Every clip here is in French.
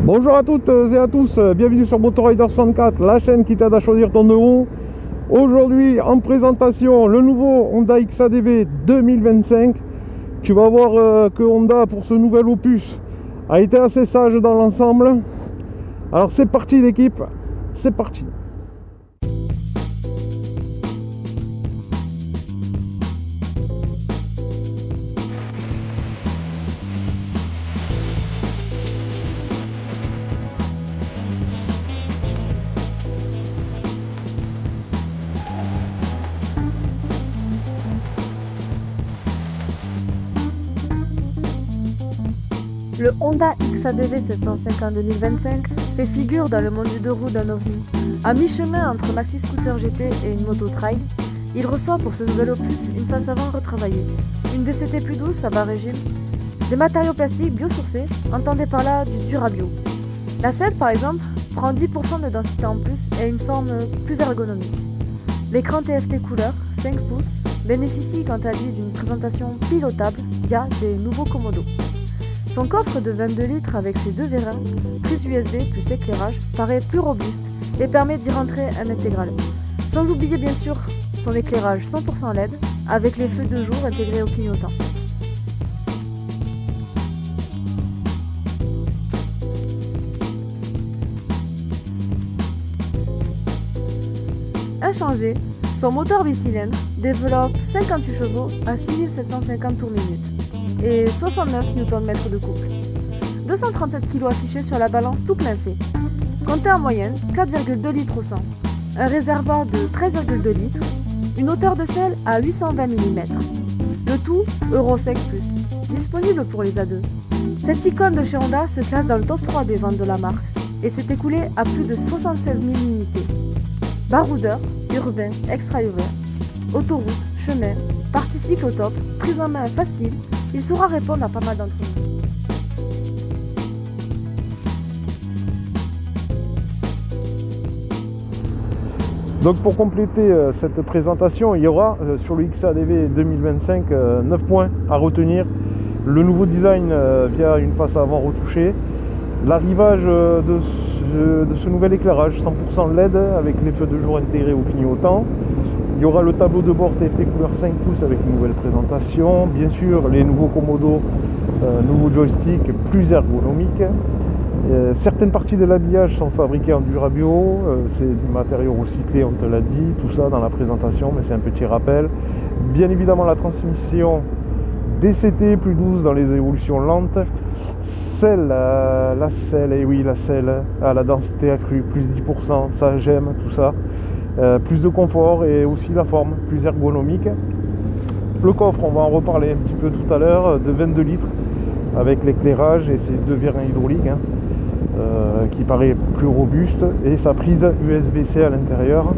Bonjour à toutes et à tous, bienvenue sur Motorrider 64, la chaîne qui t'aide à choisir ton euro. Aujourd'hui en présentation, le nouveau Honda XADV 2025. Tu vas voir que Honda, pour ce nouvel opus, a été assez sage dans l'ensemble. Alors c'est parti l'équipe, c'est parti. Le Honda XADV 750 2025 fait figure dans le monde du deux roues d'un ovni. À mi-chemin entre Maxi Scooter GT et une moto trail, il reçoit pour ce nouvel opus une face avant retravaillée, une DCT plus douce à bas régime, des matériaux plastiques biosourcés, entendez par là du Durabio. La selle par exemple prend 10% de densité en plus et a une forme plus ergonomique. L'écran TFT couleur 5 pouces bénéficie quant à lui d'une présentation pilotable via des nouveaux commodos. Son coffre de 22 litres avec ses deux vérins, prise USB plus éclairage, paraît plus robuste et permet d'y rentrer un intégral. Sans oublier bien sûr son éclairage 100% LED avec les feux de jour intégrés au clignotant. Inchangé, son moteur bicylindre développe 58 chevaux à 6750 tours minute et 69 Nm de couple. 237 kg affichés sur la balance tout plein fait. Comptez en moyenne 4,2 litres au 100, un réservoir de 13,2 litres, une hauteur de selle à 820 mm. Le tout Euro 5+, disponible pour les A2. Cette icône de chez Honda se classe dans le top 3 des ventes de la marque et s'est écoulée à plus de 76 000 unités. Baroudeur, urbain, extra-urbain, autoroute, chemin, partie cycle au top, prise en main facile, il saura répondre à pas mal d'entre nous. Donc pour compléter cette présentation, il y aura sur le XADV 2025 9 points à retenir. Le nouveau design via une face avant retouchée, l'arrivage de ce nouvel éclairage 100% LED avec les feux de jour intégrés au clignotant. Il y aura le tableau de bord TFT couleur 5 pouces avec une nouvelle présentation. Bien sûr, les nouveaux commodos, nouveaux joysticks plus ergonomiques. Certaines parties de l'habillage sont fabriquées en Durabio. C'est du matériau recyclé, on te l'a dit. Tout ça dans la présentation, mais c'est un petit rappel. Bien évidemment, la transmission DCT plus douce dans les évolutions lentes. La selle, et oui, la selle à la densité accrue, plus 10%. Ça, j'aime tout ça. Plus de confort et aussi la forme plus ergonomique. Le coffre, on va en reparler un petit peu tout à l'heure, de 22 litres avec l'éclairage et ses deux vérins hydrauliques qui paraît plus robuste et sa prise USB-C à l'intérieur.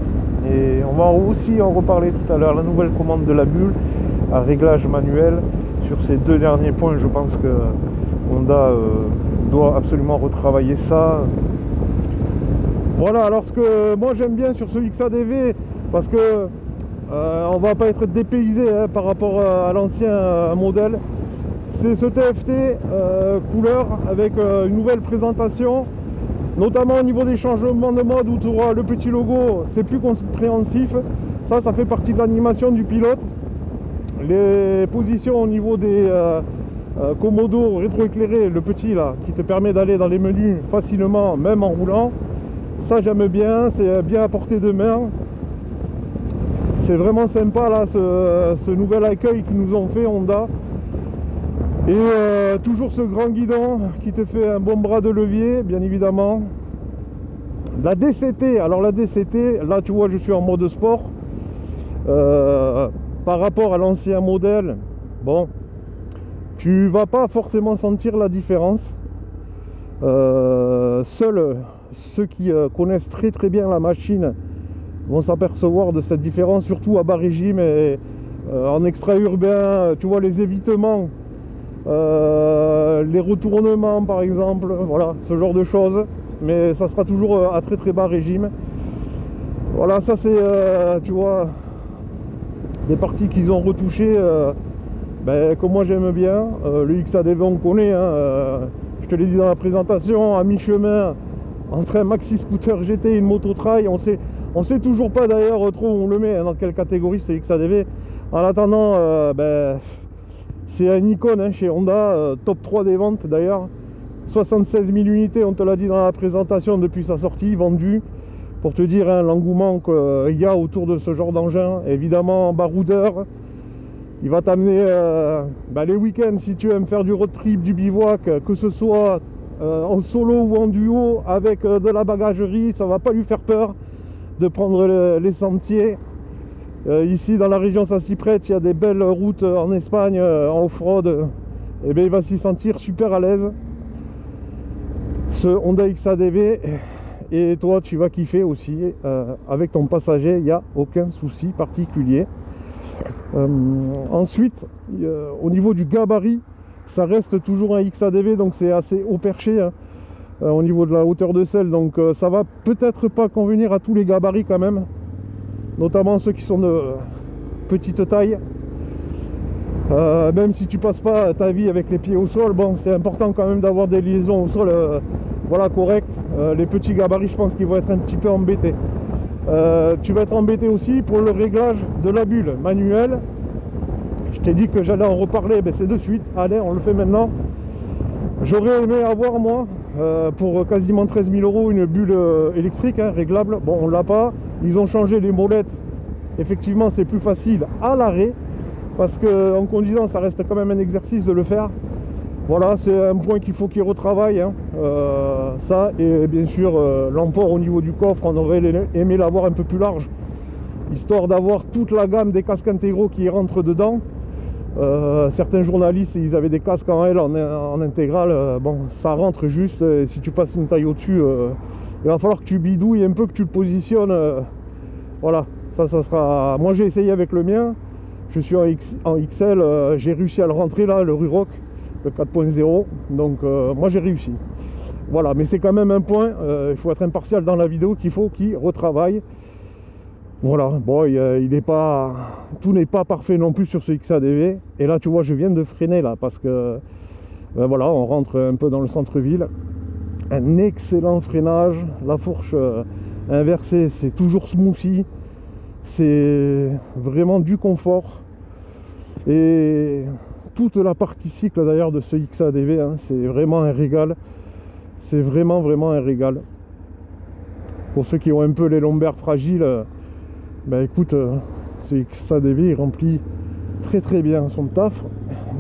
Et on va aussi en reparler tout à l'heure, la nouvelle commande de la bulle à réglage manuel. Sur ces deux derniers points, je pense que Honda doit absolument retravailler ça. Voilà, alors ce que moi j'aime bien sur ce XADV, parce que on va pas être dépaysé par rapport à l'ancien modèle, c'est ce TFT couleur avec une nouvelle présentation, notamment au niveau des changements de mode où tu auras le petit logo, c'est plus compréhensif. Ça fait partie de l'animation du pilote. Les positions au niveau des commodos rétroéclairés, le petit là, qui te permet d'aller dans les menus facilement, même en roulant. Ça j'aime bien, c'est bien à portée de main. C'est vraiment sympa là ce nouvel accueil qu'ils nous ont fait Honda. Et toujours ce grand guidon qui te fait un bon bras de levier, bien évidemment. La DCT, alors la DCT, là tu vois je suis en mode sport. Par rapport à l'ancien modèle, bon, tu vas pas forcément sentir la différence. Seuls ceux qui connaissent très bien la machine vont s'apercevoir de cette différence, surtout à bas régime et en extra-urbain. Tu vois les évitements, les retournements par exemple, voilà, ce genre de choses, mais ça sera toujours à très bas régime. Voilà, ça c'est tu vois des parties qu'ils ont retouchées que moi j'aime bien. Le XADV on connaît, hein, je te l'ai dit dans la présentation, à mi-chemin entre un maxi scooter GT et une moto trail. On sait toujours pas d'ailleurs trop où on le met, hein, dans quelle catégorie ce XADV. En attendant, c'est un icône, hein, chez Honda, top 3 des ventes d'ailleurs. 76 000 unités, on te l'a dit dans la présentation, depuis sa sortie, vendue. Pour te dire, hein, l'engouement qu'il y a autour de ce genre d'engin. Évidemment, baroudeur. Il va t'amener les week-ends, si tu aimes faire du road trip, du bivouac, que ce soit en solo ou en duo, avec de la bagagerie, ça va pas lui faire peur de prendre les sentiers. Ici dans la région, ça s'y prête, il y a des belles routes en Espagne, en off-road, et bien il va s'y sentir super à l'aise, ce Honda XADV. Et toi tu vas kiffer aussi, avec ton passager, il n'y a aucun souci particulier. Ensuite, au niveau du gabarit, ça reste toujours un XADV, donc c'est assez haut perché, hein, au niveau de la hauteur de selle, donc ça va peut-être pas convenir à tous les gabarits quand même, notamment ceux qui sont de petite taille. Même si tu passes pas ta vie avec les pieds au sol, bon, c'est important quand même d'avoir des liaisons au sol voilà, correctes. Les petits gabarits, je pense qu'ils vont être un petit peu embêtés. Tu vas être embêté aussi pour le réglage de la bulle manuelle. Je t'ai dit que j'allais en reparler, ben c'est de suite. Allez, on le fait maintenant. J'aurais aimé avoir, moi, pour quasiment 13 000 €, une bulle électrique, hein, réglable. Bon, on l'a pas. Ils ont changé les molettes. Effectivement, c'est plus facile à l'arrêt, parce qu'en conduisant, ça reste quand même un exercice de le faire. Voilà, c'est un point qu'il faut qu'ils retravaillent, hein. Ça, et bien sûr l'emport au niveau du coffre, on aurait aimé l'avoir un peu plus large, histoire d'avoir toute la gamme des casques intégraux qui rentrent dedans. Certains journalistes, ils avaient des casques en L, en intégrale. Bon, ça rentre juste, et si tu passes une taille au-dessus, il va falloir que tu bidouilles un peu, que tu le positionnes. Voilà, ça sera... Moi j'ai essayé avec le mien, je suis en XL, j'ai réussi à le rentrer là, le Ruroc, le 4.0, donc moi j'ai réussi. Voilà, mais c'est quand même un point, il faut être impartial dans la vidéo, qu'il faut qu'il retravaille. Voilà, bon, il n'est pas, tout n'est pas parfait non plus sur ce XADV. Et là tu vois, je viens de freiner là, parce que voilà, on rentre un peu dans le centre-ville. Un excellent freinage, la fourche inversée, c'est toujours smoothie, c'est vraiment du confort. Et toute la partie cycle d'ailleurs de ce XADV, hein, c'est vraiment un régal. C'est vraiment un régal. Pour ceux qui ont un peu les lombaires fragiles, ben écoute, ce XADV il remplit très bien son taf,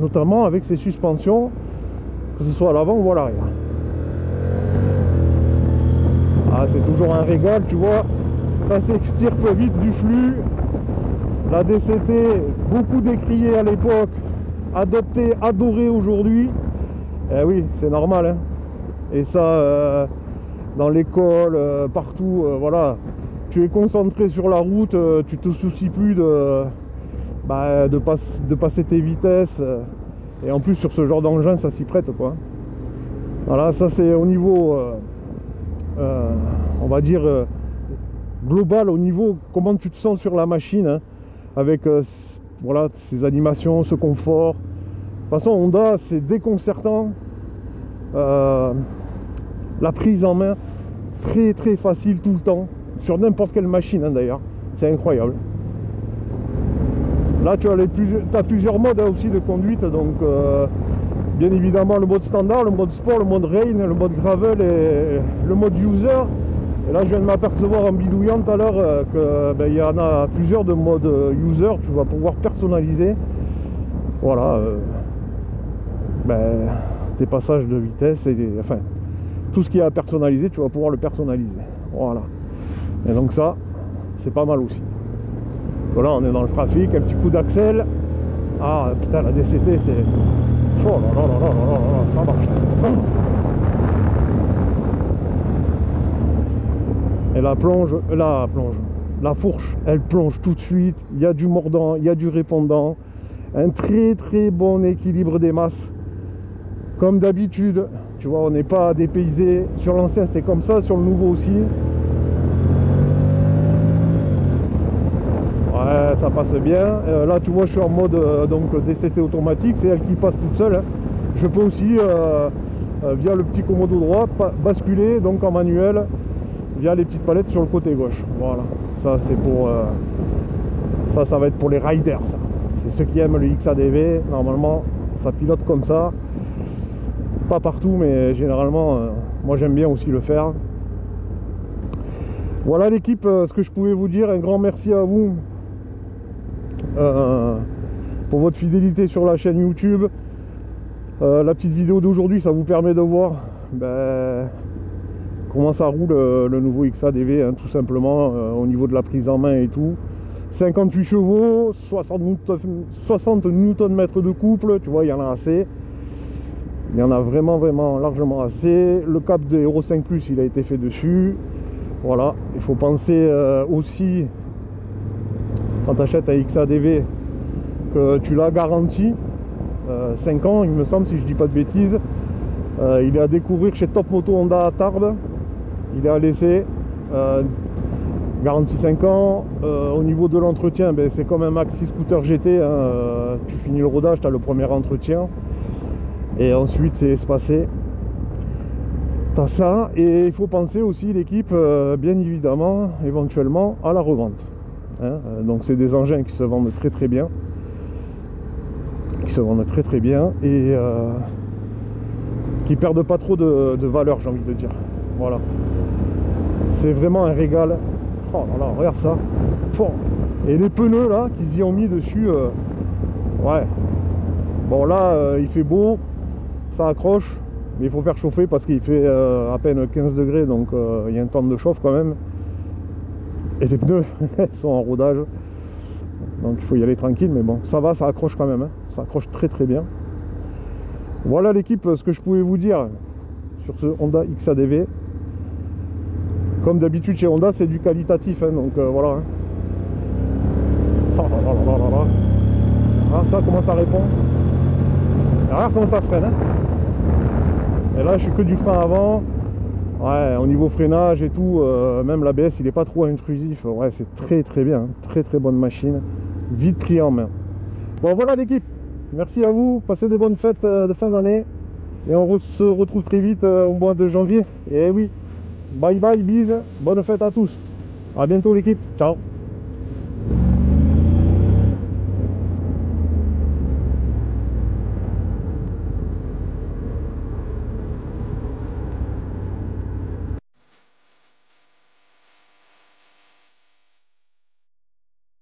notamment avec ses suspensions, que ce soit à l'avant ou à l'arrière. Ah, c'est toujours un régal, tu vois, ça s'extirpe vite du flux. La DCT, beaucoup décriée à l'époque, adoptée, adorée aujourd'hui. Eh oui, c'est normal, hein. Et ça, dans l'école, partout, voilà, tu es concentré sur la route, tu te soucies plus de passer tes vitesses. Et en plus, sur ce genre d'engin, ça s'y prête, quoi. Voilà, ça c'est au niveau, on va dire, global, au niveau comment tu te sens sur la machine, hein, avec voilà, ces animations, ce confort. De toute façon, Honda, c'est déconcertant. La prise en main, très facile tout le temps, sur n'importe quelle machine, hein, d'ailleurs. C'est incroyable. Là, tu as plusieurs modes, hein, aussi de conduite. Donc, bien évidemment, le mode standard, le mode sport, le mode rain, le mode gravel et le mode user. Et là, je viens de m'apercevoir en bidouillant tout à l'heure qu'il y en a plusieurs de mode user. Tu vas pouvoir personnaliser. Voilà. Tes passages de vitesse et enfin tout ce qui est à personnaliser, tu vas pouvoir le personnaliser. Voilà. Et donc ça, c'est pas mal aussi. Voilà, on est dans le trafic, un petit coup d'axel. Ah putain, la DCT, c'est... Oh là là là là là là, ça marche. Et la fourche, elle plonge tout de suite. Il y a du mordant, il y a du répondant. Un très bon équilibre des masses. Comme d'habitude, tu vois, on n'est pas dépaysé. Sur l'ancien, c'était comme ça, sur le nouveau aussi. Ouais, ça passe bien. Là, tu vois, je suis en mode donc DCT automatique. C'est elle qui passe toute seule, hein. Je peux aussi via le petit commodo droit, basculer donc en manuel via les petites palettes sur le côté gauche. Voilà, ça c'est pour ça va être pour les riders, ça. C'est ceux qui aiment le XADV. Normalement ça pilote comme ça, pas partout mais généralement moi j'aime bien aussi le faire. Voilà l'équipe, ce que je pouvais vous dire. Un grand merci à vous pour votre fidélité sur la chaîne YouTube. La petite vidéo d'aujourd'hui, ça vous permet de voir comment ça roule le nouveau XADV, hein, tout simplement, au niveau de la prise en main et tout. 58 chevaux, 60 Nm de couple, tu vois, il y en a assez. Il y en a vraiment largement assez. Le cap de Euro 5 Plus, il a été fait dessus. Voilà, il faut penser aussi, quand tu achètes un XADV, que tu l'as garanti 5 ans, il me semble, si je dis pas de bêtises. Il est à découvrir chez Top Moto Honda à Tarbes. Il est à l'essai, garantie 5 ans. Au niveau de l'entretien, c'est comme un maxi scooter GT, hein. Tu finis le rodage, tu as le premier entretien et ensuite c'est espacé. T'as ça, et il faut penser aussi l'équipe, bien évidemment, éventuellement à la revente, hein. Donc c'est des engins qui se vendent très bien, et qui perdent pas trop de valeur, j'ai envie de dire. Voilà, c'est vraiment un régal. Oh là là, regarde ça. Et les pneus là qu'ils y ont mis dessus, ouais, bon là il fait beau, ça accroche. Mais il faut faire chauffer parce qu'il fait à peine 15 degrés, donc il y a un temps de chauffe quand même. Et les pneus sont en rodage, donc il faut y aller tranquille, mais bon, ça va, ça accroche quand même, hein. Ça accroche très bien. Voilà l'équipe, ce que je pouvais vous dire sur ce Honda XADV. Comme d'habitude chez Honda, c'est du qualitatif, hein, donc voilà, hein. Ah, ça, comment ça répond. Et regarde comment ça freine, hein. Et là je suis que du frein avant. Ouais, au niveau freinage et tout, même l'ABS il est pas trop intrusif. Ouais, c'est très bien, très bonne machine, vite pris en main. Bon voilà l'équipe, merci à vous, passez des bonnes fêtes de fin d'année. Et on se retrouve très vite au mois de janvier. Et oui, bye bye, bise, bonne fête à tous. À bientôt l'équipe, ciao.